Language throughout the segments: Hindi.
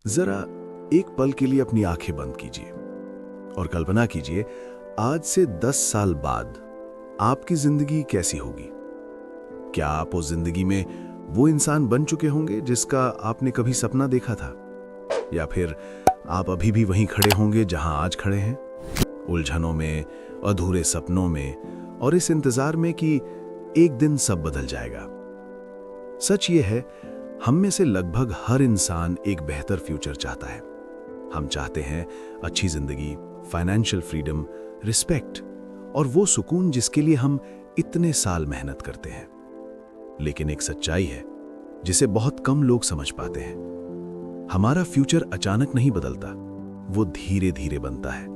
जरा एक पल के लिए अपनी आंखें बंद कीजिए और कल्पना कीजिए आज से 10 साल बाद आपकी जिंदगी कैसी होगी। क्या आप उस जिंदगी में वो इंसान बन चुके होंगे जिसका आपने कभी सपना देखा था, या फिर आप अभी भी वहीं खड़े होंगे जहां आज खड़े हैं, उलझनों में, अधूरे सपनों में और इस इंतजार में कि एक दिन सब बदल जाएगा। सच ये है, हम में से लगभग हर इंसान एक बेहतर फ्यूचर चाहता है। हम चाहते हैं अच्छी जिंदगी, फाइनेंशियल फ्रीडम, रिस्पेक्ट और वो सुकून जिसके लिए हम इतने साल मेहनत करते हैं। लेकिन एक सच्चाई है जिसे बहुत कम लोग समझ पाते हैं। हमारा फ्यूचर अचानक नहीं बदलता, वो धीरे धीरे बनता है।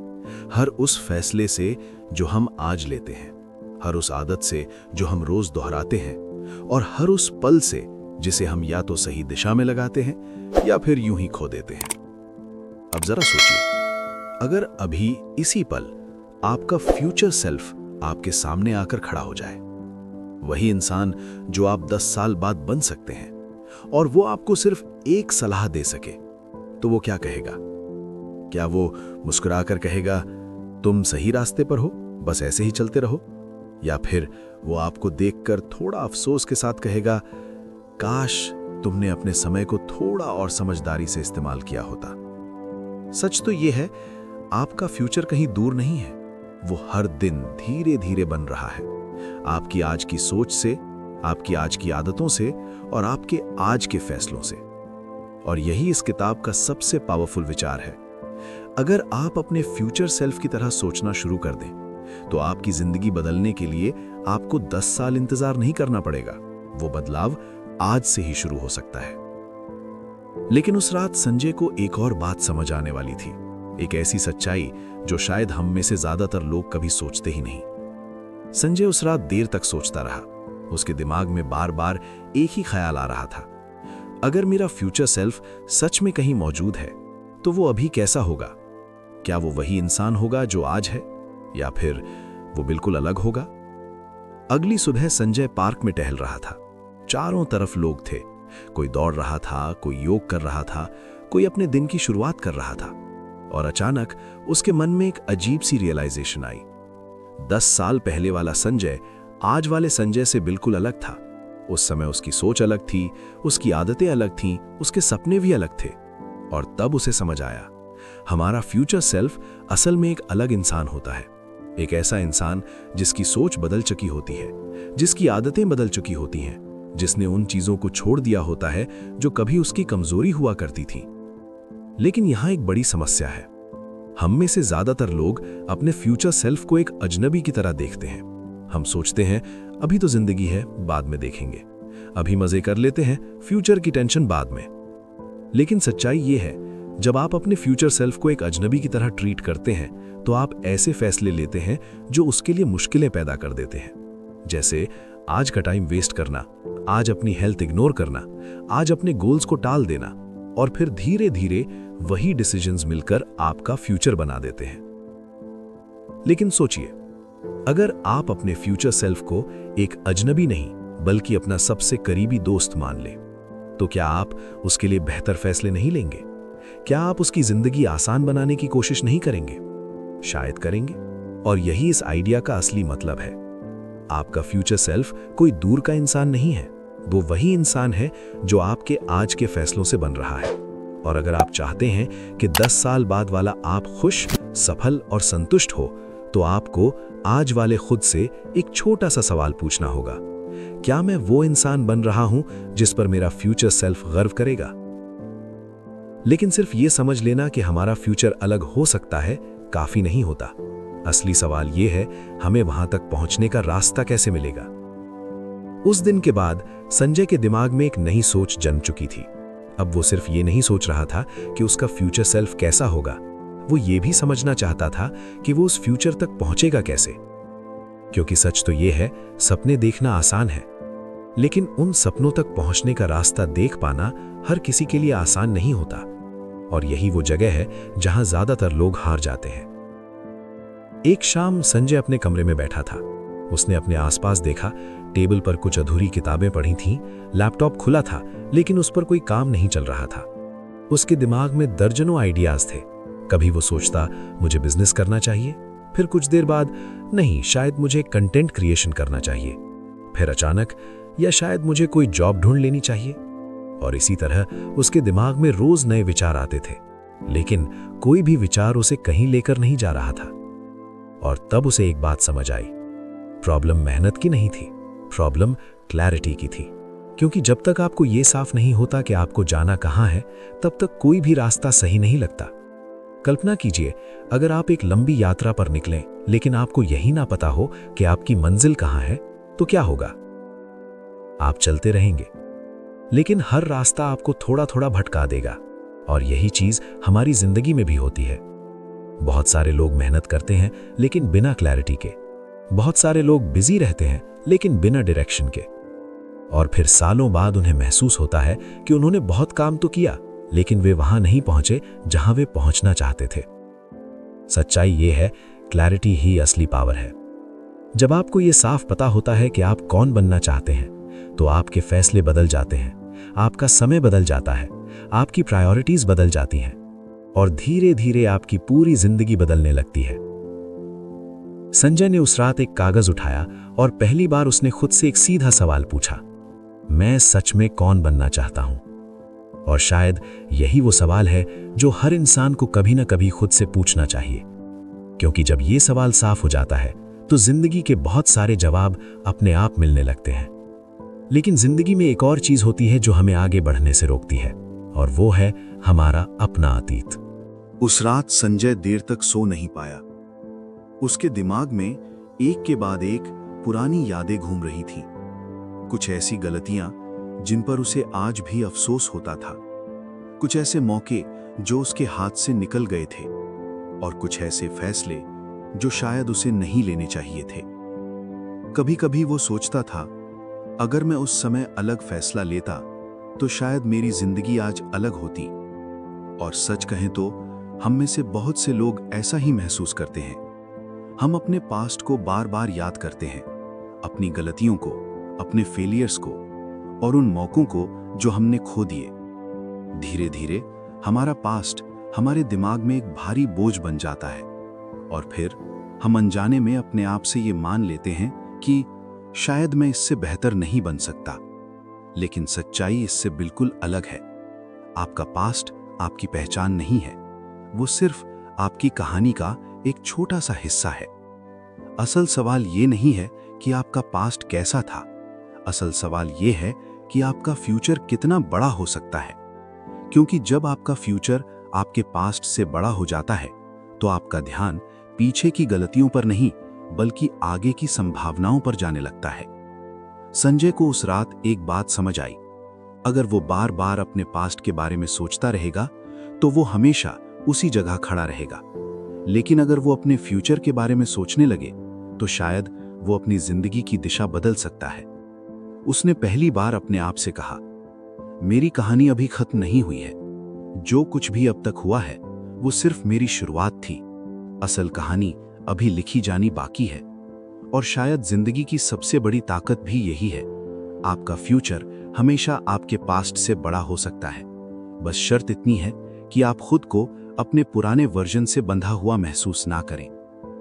हर उस फैसले से जो हम आज लेते हैं, हर उस आदत से जो हम रोज दोहराते हैं और हर उस पल से जिसे हम या तो सही दिशा में लगाते हैं या फिर यूं ही खो देते हैं। अब जरा सोचिए, अगर अभी इसी पल आपका फ्यूचर सेल्फ आपके सामने आकर खड़ा हो जाए, वही इंसान जो आप 10 साल बाद बन सकते हैं, और वो आपको सिर्फ एक सलाह दे सके, तो वो क्या कहेगा? क्या वो मुस्कुराकर कहेगा तुम सही रास्ते पर हो, बस ऐसे ही चलते रहो? या फिर वो आपको देखकर थोड़ा अफसोस के साथ कहेगा काश तुमने अपने समय को थोड़ा और समझदारी से इस्तेमाल किया होता? सच तो ये है, आपका फ्यूचर कहीं दूर नहीं है, वो हर दिन धीरे धीरे बन रहा है। आपकी आज की सोच से, आपकी आज की आदतों से और आपके आज के फैसलों से। और यही इस किताब का सबसे पावरफुल विचार है। अगर आप अपने फ्यूचर सेल्फ की तरह सोचना शुरू कर दें, तो आपकी जिंदगी बदलने के लिए आपको 10 साल इंतजार नहीं करना पड़ेगा। वो बदलाव आज से ही शुरू हो सकता है। लेकिन उस रात संजय को एक और बात समझ आने वाली थी, एक ऐसी सच्चाई जो शायद हम में से ज्यादातर लोग कभी सोचते ही नहीं। संजय उस रात देर तक सोचता रहा। उसके दिमाग में बार बार एक ही ख्याल आ रहा था, अगर मेरा फ्यूचर सेल्फ सच में कहीं मौजूद है तो वो अभी कैसा होगा? क्या वो वही इंसान होगा जो आज है, या फिर वो बिल्कुल अलग होगा? अगली सुबह संजय पार्क में टहल रहा था। चारों तरफ लोग थे। कोई दौड़ रहा था, कोई योग कर रहा था, कोई अपने दिन की शुरुआत कर रहा था। और अचानक उसके मन में एक अजीब सी रियलाइजेशन आई। 10 साल पहले वाला संजय आज वाले संजय से बिल्कुल अलग था। उस समय उसकी सोच अलग थी, उसकी आदतें अलग थीं, उसके सपने भी अलग थे। और तब उसे समझ आया, हमारा फ्यूचर सेल्फ असल में एक अलग इंसान होता है। एक ऐसा इंसान जिसकी सोच बदल चुकी होती है, जिसकी आदतें बदल चुकी होती हैं, जिसने उन चीजों को छोड़ दिया होता है जो कभी उसकी कमजोरी हुआ करती थी। लेकिन यहां एक बड़ी समस्या है। हम में से ज्यादातर लोग अपने फ्यूचर सेल्फ को एक अजनबी की तरह देखते हैं। हम सोचते हैं अभी तो जिंदगी है, बाद में देखेंगे, अभी मजे कर लेते हैं, फ्यूचर की टेंशन बाद में। लेकिन सच्चाई ये है, जब आप अपने फ्यूचर सेल्फ को एक अजनबी की तरह ट्रीट करते हैं, तो आप ऐसे फैसले लेते हैं जो उसके लिए मुश्किलें पैदा कर देते हैं। जैसे आज का टाइम वेस्ट करना, आज अपनी हेल्थ इग्नोर करना, आज अपने गोल्स को टाल देना, और फिर धीरे धीरे वही डिसीजंस मिलकर आपका फ्यूचर बना देते हैं। लेकिन सोचिए, अगर आप अपने फ्यूचर सेल्फ को एक अजनबी नहीं बल्कि अपना सबसे करीबी दोस्त मान लें, तो क्या आप उसके लिए बेहतर फैसले नहीं लेंगे? क्या आप उसकी जिंदगी आसान बनाने की कोशिश नहीं करेंगे? शायद करेंगे। और यही इस आइडिया का असली मतलब है। आपका फ्यूचर सेल्फ कोई दूर का इंसान नहीं है, वो वही इंसान है जो आपके आज के फैसलों से बन रहा है। और अगर आप चाहते हैं कि 10 साल बाद वाला आप खुश, सफल और संतुष्ट हो, तो आपको आज वाले खुद से एक छोटा सा सवाल पूछना होगा, क्या मैं वो इंसान बन रहा हूं जिस पर मेरा फ्यूचर सेल्फ गर्व करेगा? लेकिन सिर्फ ये समझ लेना कि हमारा फ्यूचर अलग हो सकता है काफी नहीं होता। असली सवाल यह है, हमें वहां तक पहुंचने का रास्ता कैसे मिलेगा? उस दिन के बाद संजय के दिमाग में एक नई सोच जन्म चुकी थी। अब वो सिर्फ ये नहीं सोच रहा था कि उसका फ्यूचर सेल्फ कैसा होगा, वो ये भी समझना चाहता था कि वो उस फ्यूचर तक पहुंचेगा कैसे। क्योंकि सच तो ये है, सपने देखना आसान है, लेकिन उन सपनों तक पहुंचने का रास्ता देख पाना हर किसी के लिए आसान नहीं होता। और यही वो जगह है जहां ज्यादातर लोग हार जाते हैं। एक शाम संजय अपने कमरे में बैठा था। उसने अपने आसपास देखा, टेबल पर कुछ अधूरी किताबें पड़ी थीं, लैपटॉप खुला था लेकिन उस पर कोई काम नहीं चल रहा था। उसके दिमाग में दर्जनों आइडियाज थे। कभी वो सोचता मुझे बिजनेस करना चाहिए, फिर कुछ देर बाद नहीं, शायद मुझे कंटेंट क्रिएशन करना चाहिए, फिर अचानक या शायद मुझे कोई जॉब ढूंढ लेनी चाहिए। और इसी तरह उसके दिमाग में रोज नए विचार आते थे, लेकिन कोई भी विचार उसे कहीं लेकर नहीं जा रहा था। और तब उसे एक बात समझ आई, प्रॉब्लम मेहनत की नहीं थी, प्रॉब्लम क्लैरिटी की थी। क्योंकि जब तक आपको ये साफ नहीं होता कि आपको जाना कहाँ है, तब तक कोई भी रास्ता सही नहीं लगता। कल्पना कीजिए, अगर आप एक लंबी यात्रा पर निकलें लेकिन आपको यही ना पता हो कि आपकी मंजिल कहाँ है, तो क्या होगा? आप चलते रहेंगे, लेकिन हर रास्ता आपको थोड़ा थोड़ा भटका देगा। और यही चीज हमारी जिंदगी में भी होती है। बहुत सारे लोग मेहनत करते हैं लेकिन बिना क्लैरिटी के। बहुत सारे लोग बिजी रहते हैं लेकिन बिना डायरेक्शन के। और फिर सालों बाद उन्हें महसूस होता है कि उन्होंने बहुत काम तो किया, लेकिन वे वहां नहीं पहुंचे जहां वे पहुंचना चाहते थे। सच्चाई ये है, क्लैरिटी ही असली पावर है। जब आपको ये साफ पता होता है कि आप कौन बनना चाहते हैं, तो आपके फैसले बदल जाते हैं, आपका समय बदल जाता है, आपकी प्रायोरिटीज बदल जाती हैं, और धीरे धीरे आपकी पूरी जिंदगी बदलने लगती है। संजय ने उस रात एक कागज उठाया और पहली बार उसने खुद से एक सीधा सवाल पूछा, मैं सच में कौन बनना चाहता हूं? और शायद यही वो सवाल है जो हर इंसान को कभी ना कभी खुद से पूछना चाहिए। क्योंकि जब ये सवाल साफ हो जाता है तो जिंदगी के बहुत सारे जवाब अपने आप मिलने लगते हैं। लेकिन जिंदगी में एक और चीज होती है जो हमें आगे बढ़ने से रोकती है, और वो है हमारा अपना अतीत। उस रात संजय देर तक सो नहीं पाया। उसके दिमाग में एक के बाद एक पुरानी यादें घूम रही थीं। कुछ ऐसी गलतियां जिन पर उसे आज भी अफसोस होता था, कुछ ऐसे मौके जो उसके हाथ से निकल गए थे, और कुछ ऐसे फैसले जो शायद उसे नहीं लेने चाहिए थे। कभी कभी वो सोचता था, अगर मैं उस समय अलग फैसला लेता तो शायद मेरी जिंदगी आज अलग होती। और सच कहें तो हम में से बहुत से लोग ऐसा ही महसूस करते हैं। हम अपने पास्ट को बार बार याद करते हैं, अपनी गलतियों को, अपने फेलियर्स को, और उन मौकों को जो हमने खो दिए। धीरे धीरे हमारा पास्ट हमारे दिमाग में एक भारी बोझ बन जाता है, और फिर हम अनजाने में अपने आप से ये मान लेते हैं कि शायद मैं इससे बेहतर नहीं बन सकता। लेकिन सच्चाई इससे बिल्कुल अलग है। आपका पास्ट आपकी पहचान नहीं है, वो सिर्फ आपकी कहानी का एक छोटा सा हिस्सा है। असल सवाल ये नहीं है कि आपका पास्ट कैसा था, असल सवाल ये है कि आपका फ्यूचर कितना बड़ा हो सकता है। क्योंकि जब आपका फ्यूचर आपके पास्ट से बड़ा हो जाता है, तो आपका ध्यान पीछे की गलतियों पर नहीं बल्कि आगे की संभावनाओं पर जाने लगता है। संजय को उस रात एक बात समझ आई, अगर वो बार बार अपने पास्ट के बारे में सोचता रहेगा तो वो हमेशा उसी जगह खड़ा रहेगा। लेकिन अगर वो अपने फ्यूचर के बारे में सोचने लगे तो शायद वो अपनी जिंदगी की दिशा बदल सकता है। उसने पहली बार अपने आप से कहा, मेरी कहानी अभी खत्म नहीं हुई है, जो कुछ भी अब तक हुआ है वो सिर्फ मेरी शुरुआत थी, असल कहानी अभी लिखी जानी बाकी है। और शायद जिंदगी की सबसे बड़ी ताकत भी यही है, आपका फ्यूचर हमेशा आपके पास्ट से बड़ा हो सकता है। बस शर्त इतनी है कि आप खुद को अपने पुराने वर्जन से बंधा हुआ महसूस ना करें,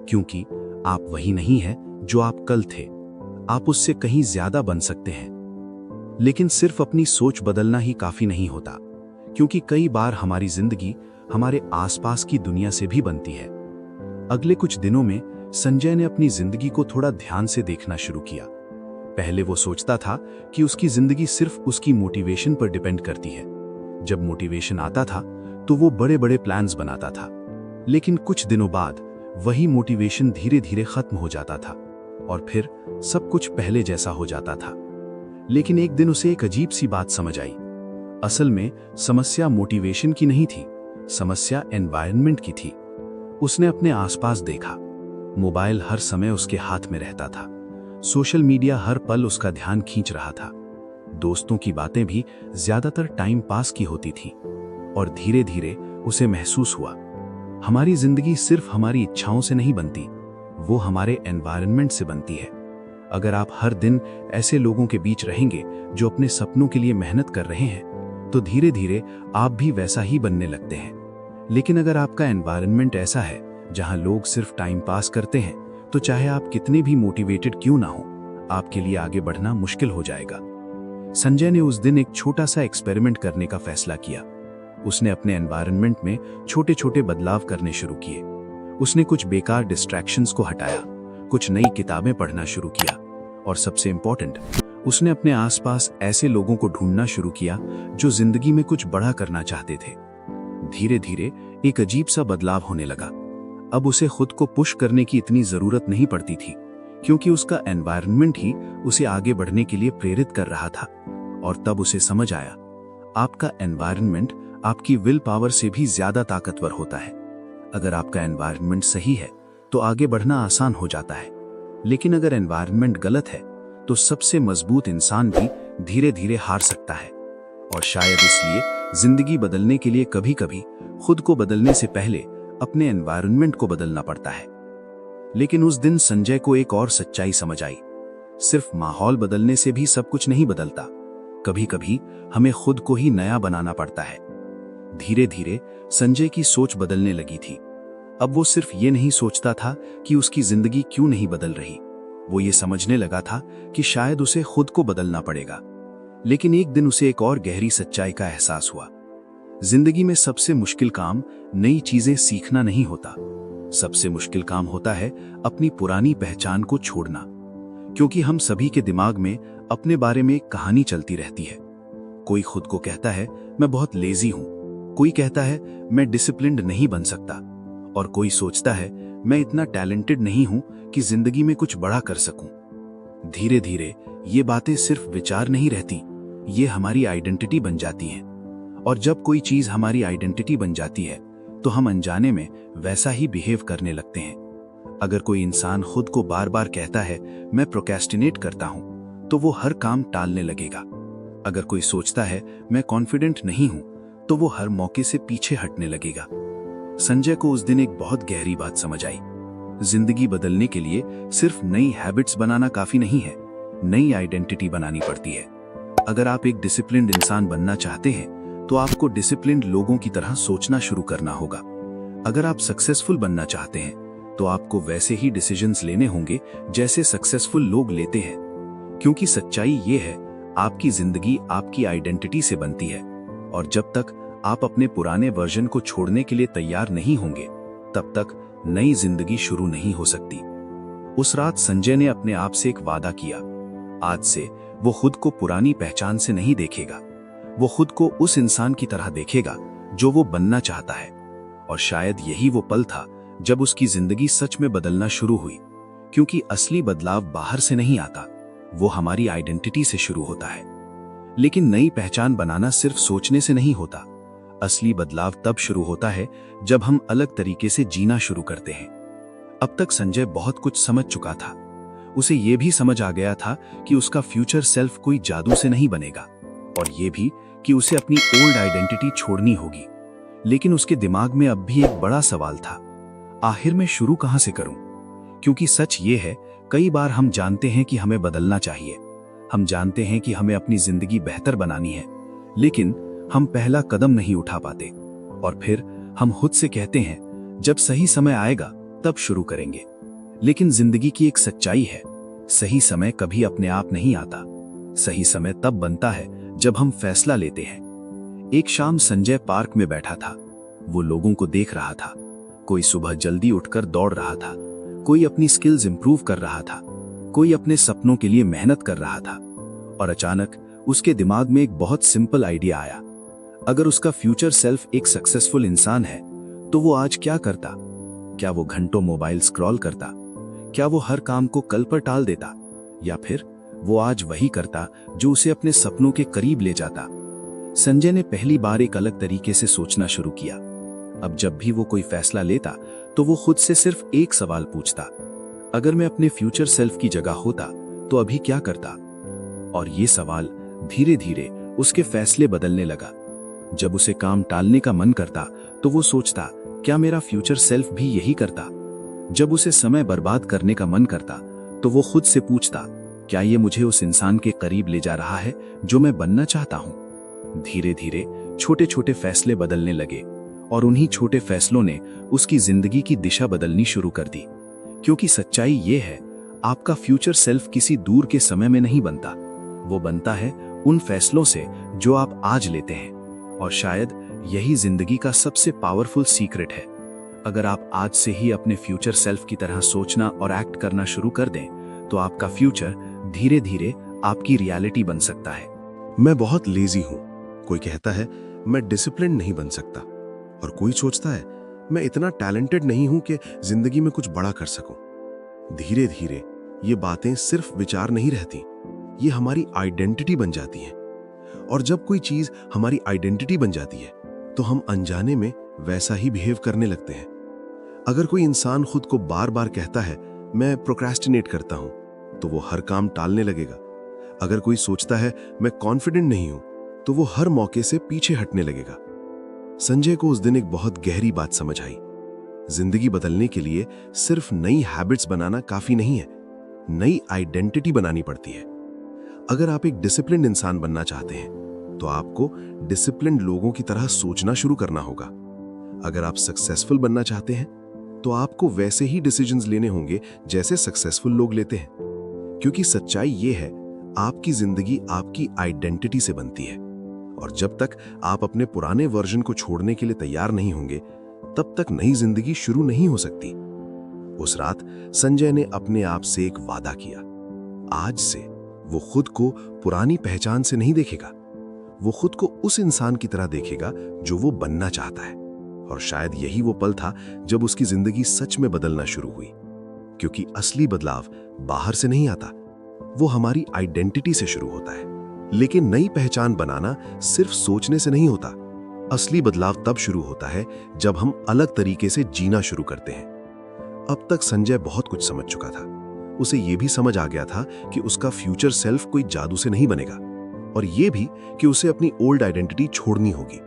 क्योंकि आप वही नहीं है जो आप कल थे। आप उससे कहीं ज्यादा बन सकते हैं। लेकिन सिर्फ अपनी सोच बदलना ही काफी नहीं होता, क्योंकि कई बार हमारी जिंदगी हमारे आसपास की दुनिया से भी बनती है। अगले कुछ दिनों में संजय ने अपनी जिंदगी को थोड़ा ध्यान से देखना शुरू किया। पहले वो सोचता था कि उसकी जिंदगी सिर्फ उसकी मोटिवेशन पर डिपेंड करती है। जब मोटिवेशन आता था तो वो बड़े बड़े प्लान्स बनाता था, लेकिन कुछ दिनों बाद वही मोटिवेशन धीरे धीरे खत्म हो जाता था और फिर सब कुछ पहले जैसा हो जाता था। लेकिन एक दिन उसे एक अजीब सी बात समझ आई। असल में समस्या मोटिवेशन की नहीं थी, समस्या एनवायरनमेंट की थी। उसने अपने आसपास देखा, मोबाइल हर समय उसके हाथ में रहता था, सोशल मीडिया हर पल उसका ध्यान खींच रहा था, दोस्तों की बातें भी ज्यादातर टाइम पास की होती थी। और धीरे धीरे उसे महसूस हुआ, हमारी जिंदगी सिर्फ हमारी इच्छाओं से नहीं बनती, वो हमारे एनवायरनमेंट से बनती है। अगर आप हर दिन ऐसे लोगों के बीच रहेंगे जो अपने सपनों के लिए मेहनत कर रहे हैं, तो धीरे धीरे आप भी वैसा ही बनने लगते हैं। लेकिन अगर आपका एनवायरनमेंट ऐसा है जहां लोग सिर्फ टाइम पास करते हैं, तो चाहे आप कितने भी मोटिवेटेड क्यों ना हो, आपके लिए आगे बढ़ना मुश्किल हो जाएगा। संजय ने उस दिन एक छोटा सा एक्सपेरिमेंट करने का फैसला किया। उसने अपने एनवायरनमेंट में छोटे छोटे बदलाव करने शुरू किए। उसने कुछ बेकार डिस्ट्रैक्शंस को हटाया, कुछ नई किताबें पढ़ना शुरू किया और सबसे इंपॉर्टेंट, उसने अपने आसपास ऐसे लोगों को ढूंढना शुरू किया जो जिंदगी में कुछ बड़ा करना चाहते थे। धीरे धीरे एक अजीब सा बदलाव होने लगा। अब उसे खुद को पुश करने की इतनी जरूरत नहीं पड़ती थी, क्योंकि उसका एनवायरनमेंट ही उसे आगे बढ़ने के लिए प्रेरित कर रहा था। और तब उसे समझ आया, आपका एनवायरनमेंट आपकी विल पावर से भी ज्यादा ताकतवर होता है। अगर आपका एनवायरनमेंट सही है तो आगे बढ़ना आसान हो जाता है, लेकिन अगर एनवायरनमेंट गलत है तो सबसे मजबूत इंसान भी धीरे धीरे हार सकता है। और शायद इसलिए जिंदगी बदलने के लिए कभी कभी खुद को बदलने से पहले अपने एनवायरनमेंट को बदलना पड़ता है। लेकिन उस दिन संजय को एक और सच्चाई समझ आई, सिर्फ माहौल बदलने से भी सब कुछ नहीं बदलता। कभी कभी हमें खुद को ही नया बनाना पड़ता है। धीरे धीरे संजय की सोच बदलने लगी थी। अब वो सिर्फ ये नहीं सोचता था कि उसकी जिंदगी क्यों नहीं बदल रही, वो ये समझने लगा था कि शायद उसे खुद को बदलना पड़ेगा। लेकिन एक दिन उसे एक और गहरी सच्चाई का एहसास हुआ। जिंदगी में सबसे मुश्किल काम नई चीजें सीखना नहीं होता, सबसे मुश्किल काम होता है अपनी पुरानी पहचान को छोड़ना। क्योंकि हम सभी के दिमाग में अपने बारे में एक कहानी चलती रहती है। कोई खुद को कहता है मैं बहुत लेजी हूं, कोई कहता है मैं डिसिप्लिन्ड नहीं बन सकता, और कोई सोचता है मैं इतना टैलेंटेड नहीं हूं कि जिंदगी में कुछ बड़ा कर सकूं। धीरे धीरे ये बातें सिर्फ विचार नहीं रहती, ये हमारी आइडेंटिटी बन जाती हैं। और जब कोई चीज हमारी आइडेंटिटी बन जाती है तो हम अनजाने में वैसा ही बिहेव करने लगते हैं। अगर कोई इंसान खुद को बार बार कहता है मैं प्रोक्रेस्टिनेट करता हूं, तो वो हर काम टालने लगेगा। अगर कोई सोचता है मैं कॉन्फिडेंट नहीं हूं, तो वो हर मौके से पीछे हटने लगेगा। संजय को उस दिन एक बहुत गहरी बात समझ आई। जिंदगी बदलने के लिए सिर्फ नई हैबिट्स बनाना काफी नहीं है, नई आइडेंटिटी बनानी पड़ती है। अगर आप एक डिसिप्लिन्ड इंसान बनना चाहते हैं तो आपको डिसिप्लिन्ड लोगों की तरह सोचना शुरू करना होगा। अगर आप सक्सेसफुल बनना चाहते हैं तो आपको वैसे ही डिसीजंस लेने होंगे जैसे सक्सेसफुल लोग लेते हैं। क्योंकि सच्चाई ये है, आपकी जिंदगी आपकी आइडेंटिटी से बनती है, और जब तक आप अपने पुराने वर्जन को छोड़ने के लिए तैयार नहीं होंगे, तब तक नई जिंदगी शुरू नहीं हो सकती। उस रात संजय ने अपने आप से एक वादा किया। आज से वो खुद को पुरानी पहचान से नहीं देखेगा, वो खुद को उस इंसान की तरह देखेगा जो वो बनना चाहता है। और शायद यही वो पल था जब उसकी जिंदगी सच में बदलना शुरू हुई। क्योंकि असली बदलाव बाहर से नहीं आता, वो हमारी आइडेंटिटी से शुरू होता है। लेकिन नई पहचान बनाना सिर्फ सोचने से नहीं होता। असली बदलाव तब शुरू होता है जब हम अलग तरीके से जीना शुरू करते हैं। अब तक संजय बहुत कुछ समझ चुका था। उसे ये भी समझ आ गया था कि उसका फ्यूचर सेल्फ कोई जादू से नहीं बनेगा, और ये भी कि उसे अपनी ओल्ड आइडेंटिटी छोड़नी होगी। लेकिन उसके दिमाग में अब भी एक बड़ा सवाल था, आखिर मैं शुरू कहां से करूं? क्योंकि सच ये है, कई बार हम जानते हैं कि हमें बदलना चाहिए, हम जानते हैं कि हमें अपनी जिंदगी बेहतर बनानी है, लेकिन हम पहला कदम नहीं उठा पाते। और फिर हम खुद से कहते हैं जब सही समय आएगा तब शुरू करेंगे। लेकिन जिंदगी की एक सच्चाई है, सही समय कभी अपने आप नहीं आता। सही समय तब बनता है जब हम फैसला लेते हैं। एक शाम संजय पार्क में बैठा था। वो लोगों को देख रहा था। कोई सुबह जल्दी उठकर दौड़ रहा था, कोई अपनी स्किल्स इंप्रूव कर रहा था, कोई अपने सपनों के लिए मेहनत कर रहा था। और अचानक उसके दिमाग में एक बहुत सिंपल आइडिया आया। अगर उसका फ्यूचर सेल्फ एक सक्सेसफुल इंसान है तो वो आज क्या करता? क्या वो घंटों मोबाइल स्क्रॉल करता? क्या वो हर काम को कल पर टाल देता? या फिर वो आज वही करता जो उसे अपने सपनों के करीब ले जाता? संजय ने पहली बार एक अलग तरीके से सोचना शुरू किया। अब जब भी वो कोई फैसला लेता तो वो खुद से सिर्फ एक सवाल पूछता, अगर मैं अपने फ्यूचर सेल्फ की जगह होता तो अभी क्या करता? और ये सवाल धीरे धीरे उसके फैसले बदलने लगा। जब उसे काम टालने का मन करता तो वो सोचता, क्या मेरा फ्यूचर सेल्फ भी यही करता? जब उसे समय बर्बाद करने का मन करता तो वो खुद से पूछता, क्या ये मुझे उस इंसान के करीब ले जा रहा है जो मैं बनना चाहता हूं? धीरे धीरे छोटे छोटे फैसले बदलने लगे और उन्हीं छोटे फैसलों ने उसकी जिंदगी की दिशा बदलनी शुरू कर दी। क्योंकि सच्चाई ये है, आपका फ्यूचर सेल्फ किसी दूर के समय में नहीं बनता, वो बनता है उन फैसलों से जो आप आज लेते हैं। और शायद यही जिंदगी का सबसे पावरफुल सीक्रेट है। अगर आप आज से ही अपने फ्यूचर सेल्फ की तरह सोचना और एक्ट करना शुरू कर दें, तो आपका फ्यूचर धीरे धीरे आपकी रियलिटी बन सकता है। मैं बहुत लेजी हूं, कोई कहता है मैं डिसिप्लिन नहीं बन सकता, और कोई सोचता है मैं इतना टैलेंटेड नहीं हूं कि जिंदगी में कुछ बड़ा कर सकूं। धीरे धीरे ये बातें सिर्फ विचार नहीं रहती, ये हमारी आइडेंटिटी बन जाती हैं। और जब कोई चीज हमारी आइडेंटिटी बन जाती है तो हम अनजाने में वैसा ही बिहेव करने लगते हैं। अगर कोई इंसान खुद को बार बार कहता है मैं प्रोक्रेस्टिनेट करता हूं, तो वो हर काम टालने लगेगा। अगर कोई सोचता है मैं कॉन्फिडेंट नहीं हूं, तो वो हर मौके से पीछे हटने लगेगा। संजय को उस दिन एक बहुत गहरी बात समझ आई। जिंदगी बदलने के लिए सिर्फ नई हैबिट्स बनाना काफी नहीं है, नई आइडेंटिटी बनानी पड़ती है। अगर आप एक डिसिप्लिन्ड इंसान बनना चाहते हैं, तो आपको डिसिप्लिन्ड लोगों की तरह सोचना शुरू करना होगा। अगर आप सक्सेसफुल बनना चाहते हैं, तो आपको वैसे ही डिसीजंस लेने होंगे जैसे सक्सेसफुल लोग लेते हैं। क्योंकि सच्चाई ये है, आपकी जिंदगी आपकी आइडेंटिटी से बनती है, और जब तक आप अपने पुराने वर्जन को छोड़ने के लिए तैयार नहीं होंगे, तब तक नई जिंदगी शुरू नहीं हो सकती। उस रात संजय ने अपने आप से एक वादा किया। आज से वो खुद को पुरानी पहचान से नहीं देखेगा, वो खुद को उस इंसान की तरह देखेगा जो वो बनना चाहता है। और शायद यही वो पल था जब उसकी जिंदगी सच में बदलना शुरू हुई। क्योंकि असली बदलाव बाहर से नहीं आता, वो हमारी आइडेंटिटी से शुरू होता है। लेकिन नई पहचान बनाना सिर्फ सोचने से नहीं होता। असली बदलाव तब शुरू होता है जब हम अलग तरीके से जीना शुरू करते हैं। अब तक संजय बहुत कुछ समझ चुका था। उसे यह भी समझ आ गया था कि उसका फ्यूचर सेल्फ कोई जादू से नहीं बनेगा, और यह भी कि उसे अपनी ओल्ड आइडेंटिटी छोड़नी होगी।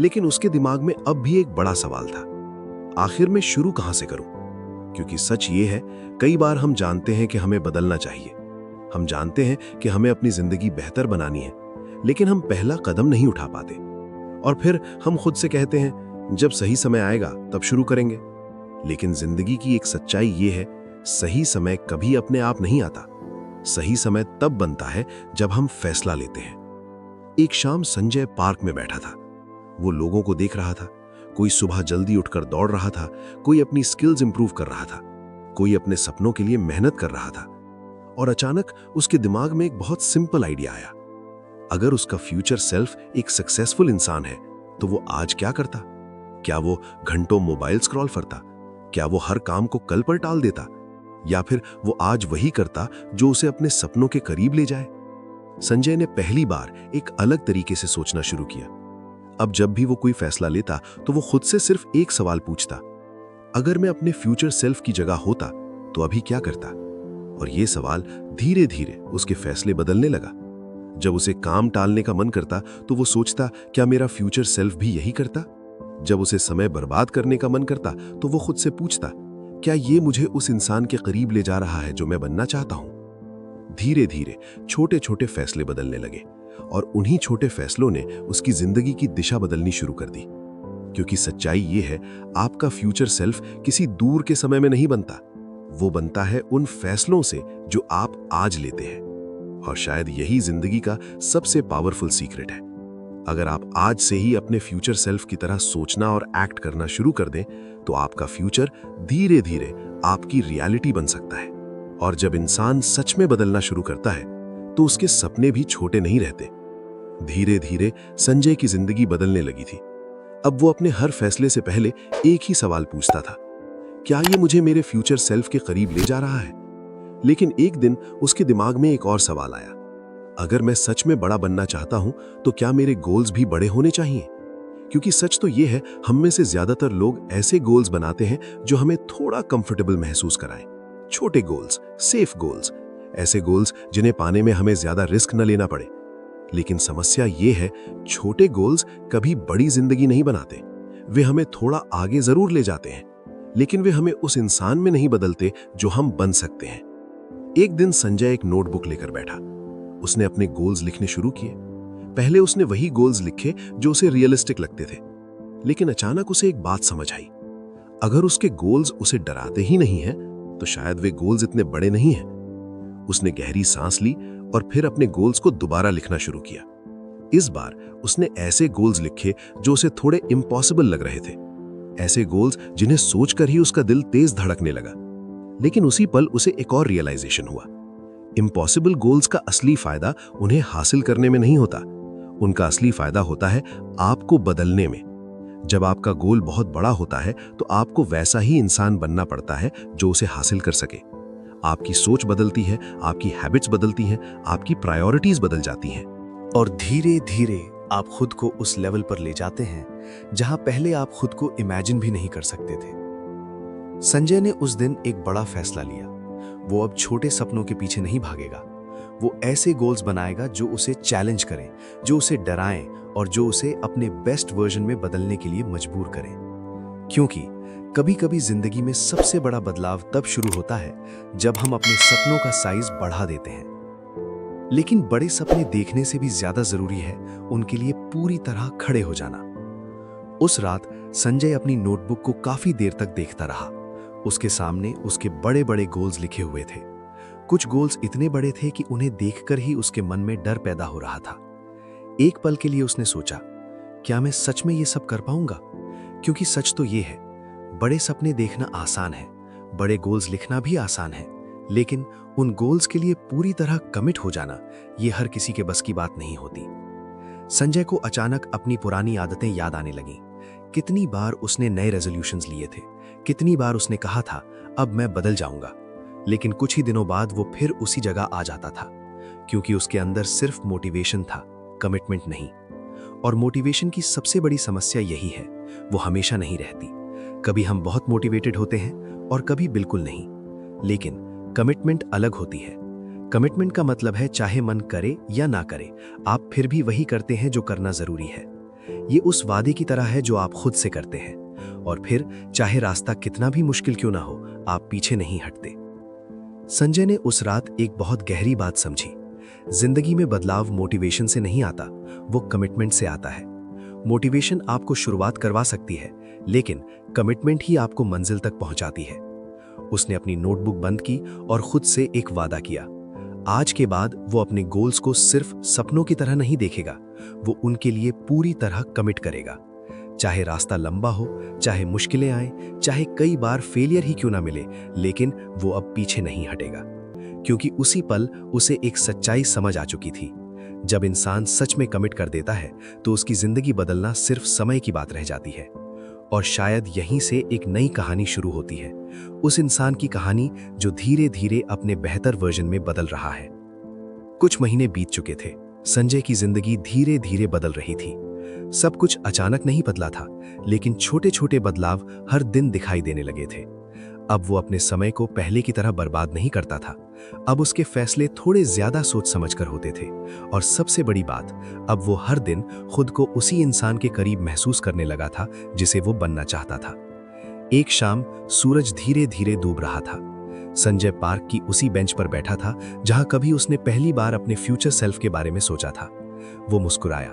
लेकिन उसके दिमाग में अब भी एक बड़ा सवाल था, आखिर में शुरू कहां से करूं? क्योंकि सच ये है, कई बार हम जानते हैं कि हमें बदलना चाहिए, हम जानते हैं कि हमें अपनी जिंदगी बेहतर बनानी है, लेकिन हम पहला कदम नहीं उठा पाते। और फिर हम खुद से कहते हैं जब सही समय आएगा तब शुरू करेंगे। लेकिन जिंदगी की एक सच्चाई ये है, सही समय कभी अपने आप नहीं आता। सही समय तब बनता है जब हम फैसला लेते हैं। एक शाम संजय पार्क में बैठा था। वो लोगों को देख रहा था। कोई सुबह जल्दी उठकर दौड़ रहा था, कोई अपनी स्किल्स इंप्रूव कर रहा था, कोई अपने सपनों के लिए मेहनत कर रहा था। और अचानक उसके दिमाग में एक बहुत सिंपल आइडिया आया। अगर उसका फ्यूचर सेल्फ एक सक्सेसफुल इंसान है, तो वो आज क्या करता? क्या वो घंटों मोबाइल स्क्रॉल करता? क्या वो हर काम को कल पर टाल देता? या फिर वो आज वही करता जो उसे अपने सपनों के करीब ले जाए? संजय ने पहली बार एक अलग तरीके से सोचना शुरू किया। अब जब भी वो कोई फैसला लेता, तो वो खुद से सिर्फ एक सवाल पूछता, अगर मैं अपने फ्यूचर सेल्फ की जगह होता तो अभी क्या करता? और ये सवाल धीरे धीरे उसके फैसले बदलने लगा। जब उसे काम टालने का मन करता, तो वो सोचता, क्या मेरा फ्यूचर सेल्फ भी यही करता? जब उसे समय बर्बाद करने का मन करता, तो वो खुद से पूछता, क्या ये मुझे उस इंसान के करीब ले जा रहा है जो मैं बनना चाहता हूं? धीरे धीरे छोटे छोटे फैसले बदलने लगे, और उन्हीं छोटे फैसलों ने उसकी जिंदगी की दिशा बदलनी शुरू कर दी। क्योंकि सच्चाई ये है, आपका फ्यूचर सेल्फ किसी दूर के समय में नहीं बनता, वो बनता है उन फैसलों से जो आप आज लेते हैं। और शायद यही जिंदगी का सबसे पावरफुल सीक्रेट है। अगर आप आज से ही अपने फ्यूचर सेल्फ की तरह सोचना और एक्ट करना शुरू कर दें, तो आपका फ्यूचर धीरे धीरे आपकी रियलिटी बन सकता है। और जब इंसान सच में बदलना शुरू करता है, तो उसके सपने भी छोटे नहीं रहते। धीरे धीरे संजय की जिंदगी बदलने लगी थी। अब वो अपने हर फैसले से पहले एक ही सवाल पूछता था, क्या ये मुझे मेरे फ्यूचर सेल्फ के करीब ले जा रहा है? लेकिन एक दिन उसके दिमाग में एक और सवाल आया, अगर मैं सच में बड़ा बनना चाहता हूं, तो क्या मेरे गोल्स भी बड़े होने चाहिए? क्योंकि सच तो ये है, हम में से ज्यादातर लोग ऐसे गोल्स बनाते हैं जो हमें थोड़ा कंफर्टेबल महसूस कराएं। छोटे गोल्स, सेफ गोल्स, ऐसे गोल्स जिन्हें पाने में हमें ज्यादा रिस्क न लेना पड़े। लेकिन समस्या ये है, छोटे गोल्स कभी बड़ी जिंदगी नहीं बनाते। वे हमें थोड़ा आगे जरूर ले जाते हैं, लेकिन वे हमें उस इंसान में नहीं बदलते जो हम बन सकते हैं। एक दिन संजय एक नोटबुक लेकर बैठा। उसने अपने गोल्स लिखने शुरू किए। पहले उसने वही गोल्स लिखे जो उसे रियलिस्टिक लगते थे, लेकिन अचानक उसे एक बात समझ आई। अगर उसके गोल्स उसे डराते ही नहीं हैं, तो शायद वे गोल्स इतने बड़े नहीं हैं। उसने गहरी सांस ली और फिर अपने गोल्स को दोबारा लिखना शुरू किया। इस बार उसने ऐसे गोल्स लिखे जो उसे थोड़े इम्पॉसिबल लग रहे थे, ऐसे गोल्स जिन्हें सोचकर ही उसका दिल तेज धड़कने लगा। लेकिन उसी पल उसे एक और रियलाइजेशन हुआ। इम्पॉसिबल गोल्स का असली फायदा उन्हें हासिल करने में नहीं होता, उनका असली फायदा होता है आपको बदलने में। जब आपका गोल बहुत बड़ा होता है तो आपको वैसा ही इंसान बनना पड़ता है जो उसे हासिल कर सके। आपकी सोच बदलती है, आपकी हैबिट्स बदलती हैं, आपकी प्रायोरिटीज बदल जाती हैं। और धीरे धीरे आप खुद को उस लेवल पर ले जाते हैं जहां पहले आप खुद को इमेजिन भी नहीं कर सकते थे। संजय ने उस दिन एक बड़ा फैसला लिया। वो अब छोटे सपनों के पीछे नहीं भागेगा। वो ऐसे गोल्स बनाएगा जो उसे चैलेंज करें, जो उसे डराएं और जो उसे अपने बेस्ट वर्जन में बदलने के लिए मजबूर करें। क्योंकि कभी-कभी जिंदगी में सबसे बड़ा बदलाव तब शुरू होता है जब हम अपने सपनों का साइज बढ़ा देते हैं। लेकिन बड़े सपने देखने से भी ज्यादा जरूरी है उनके लिए पूरी तरह खड़े हो जाना। उस रात संजय अपनी नोटबुक को काफी देर तक देखता रहा। उसके सामने उसके बड़े-बड़े गोल्स लिखे हुए थे। कुछ गोल्स इतने बड़े थे कि उन्हें देखकर ही उसके मन में डर पैदा हो रहा था। एक पल के लिए उसने सोचा, क्या मैं सच में ये सब कर पाऊंगा? क्योंकि सच तो ये है, बड़े सपने देखना आसान है, बड़े गोल्स लिखना भी आसान है, लेकिन उन गोल्स के लिए पूरी तरह कमिट हो जाना ये हर किसी के बस की बात नहीं होती। संजय को अचानक अपनी पुरानी आदतें याद आने लगीं। कितनी बार उसने नए रेजोल्यूशंस लिए थे, कितनी बार उसने कहा था अब मैं बदल जाऊंगा, लेकिन कुछ ही दिनों बाद वो फिर उसी जगह आ जाता था, क्योंकि उसके अंदर सिर्फ मोटिवेशन था, कमिटमेंट नहीं। और मोटिवेशन की सबसे बड़ी समस्या यही है, वो हमेशा नहीं रहती। कभी हम बहुत मोटिवेटेड होते हैं और कभी बिल्कुल नहीं। लेकिन कमिटमेंट अलग होती है। कमिटमेंट का मतलब है चाहे मन करे या ना करे, आप फिर भी वही करते हैं जो करना जरूरी है। ये उस वादे की तरह है जो आप खुद से करते हैं, और फिर चाहे रास्ता कितना भी मुश्किल क्यों ना हो, आप पीछे नहीं हटते। संजय ने उस रात एक बहुत गहरी बात समझी। जिंदगी में बदलाव मोटिवेशन से नहीं आता, वो कमिटमेंट से आता है। मोटिवेशन आपको शुरुआत करवा सकती है, लेकिन कमिटमेंट ही आपको मंजिल तक पहुंचाती है। उसने अपनी नोटबुक बंद की और खुद से एक वादा किया। आज के बाद वो अपने गोल्स को सिर्फ सपनों की तरह नहीं देखेगा, वो उनके लिए पूरी तरह कमिट करेगा। चाहे रास्ता लंबा हो, चाहे मुश्किलें आए, चाहे कई बार फेलियर ही क्यों ना मिले, लेकिन वो अब पीछे नहीं हटेगा। क्योंकि उसी पल उसे एक सच्चाई समझ आ चुकी थी। जब इंसान सच में कमिट कर देता है तो उसकी जिंदगी बदलना सिर्फ समय की बात रह जाती है। और शायद यहीं से एक नई कहानी शुरू होती है, उस इंसान की कहानी जो धीरे धीरे अपने बेहतर वर्जन में बदल रहा है। कुछ महीने बीत चुके थे। संजय की जिंदगी धीरे धीरे बदल रही थी। सब कुछ अचानक नहीं बदला था, लेकिन छोटे छोटे बदलाव हर दिन दिखाई देने लगे थे। अब वो अपने समय को पहले की तरह बर्बाद नहीं करता था। अब उसके फैसले थोड़े ज्यादा सोच समझकर होते थे, और सबसे बड़ी बात, अब वो हर दिन खुद को उसी इंसान के करीब महसूस करने लगा था जिसे वो बनना चाहता था। एक शाम सूरज धीरे धीरे डूब रहा था। संजय पार्क की उसी बेंच पर बैठा था जहां कभी उसने पहली बार अपने फ्यूचर सेल्फ के बारे में सोचा था। वो मुस्कुराया,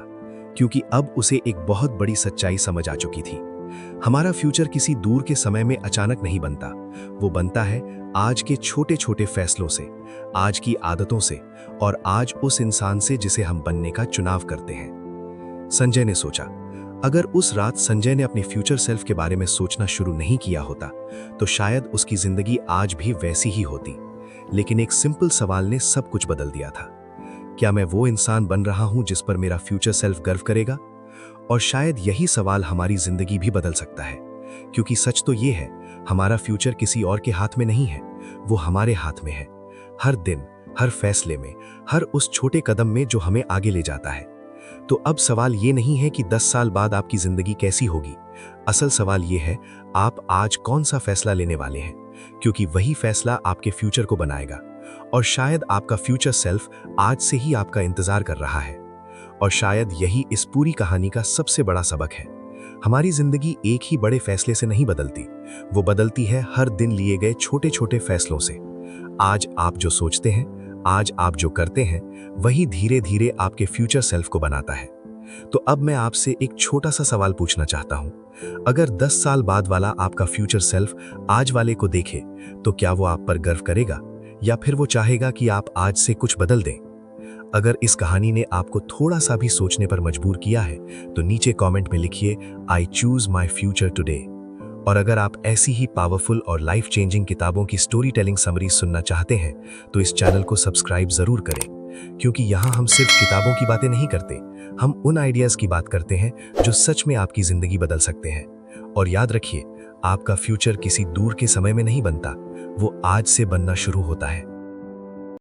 क्योंकि अब उसे एक बहुत बड़ी सच्चाई समझ आ चुकी थी। हमारा फ्यूचर किसी दूर के समय में अचानक नहीं बनता, वो बनता है आज के छोटे छोटे फैसलों से, आज की आदतों से, और आज उस इंसान से जिसे हम बनने का चुनाव करते हैं। संजय ने सोचा, अगर उस रात संजय ने अपने फ्यूचर सेल्फ के बारे में सोचना शुरू नहीं किया होता तो शायद उसकी जिंदगी आज भी वैसी ही होती। लेकिन एक सिंपल सवाल ने सब कुछ बदल दिया था। क्या मैं वो इंसान बन रहा हूं जिस पर मेरा फ्यूचर सेल्फ गर्व करेगा? और शायद यही सवाल हमारी जिंदगी भी बदल सकता है, क्योंकि सच तो ये है, हमारा फ्यूचर किसी और के हाथ में नहीं है, वो हमारे हाथ में है। हर दिन, हर फैसले में, हर उस छोटे कदम में जो हमें आगे ले जाता है। तो अब सवाल ये नहीं है कि 10 साल बाद आपकी जिंदगी कैसी होगी। असल सवाल ये है, आप आज कौन सा फैसला लेने वाले हैं, क्योंकि वही फैसला आपके फ्यूचर को बनाएगा। और शायद आपका फ्यूचर सेल्फ आज से ही आपका इंतजार कर रहा है। और शायद यही इस पूरी कहानी का सबसे बड़ा सबक है। हमारी जिंदगी एक ही बड़े फैसले से नहीं बदलती, वो बदलती है हर दिन लिए गए छोटे छोटे फैसलों से। आज आप जो सोचते हैं, आज आप जो करते हैं वही धीरे धीरे आपके फ्यूचर सेल्फ को बनाता है। तो अब मैं आपसे एक छोटा सा सवाल पूछना चाहता हूं। अगर 10 साल बाद वाला आपका फ्यूचर सेल्फ आज वाले को देखे तो क्या वो आप पर गर्व करेगा या फिर वो चाहेगा कि आप आज से कुछ बदल दें? अगर इस कहानी ने आपको थोड़ा सा भी सोचने पर मजबूर किया है तो नीचे कमेंट में लिखिए I choose my future today. और अगर आप ऐसी ही पावरफुल और लाइफ चेंजिंग किताबों की स्टोरी टेलिंग समरीज सुनना चाहते हैं तो इस चैनल को सब्सक्राइब जरूर करें, क्योंकि यहाँ हम सिर्फ किताबों की बातें नहीं करते, हम उन आइडियाज की बात करते हैं जो सच में आपकी जिंदगी बदल सकते हैं। और याद रखिए, आपका फ्यूचर किसी दूर के समय में नहीं बनता, वो आज से बनना शुरू होता है।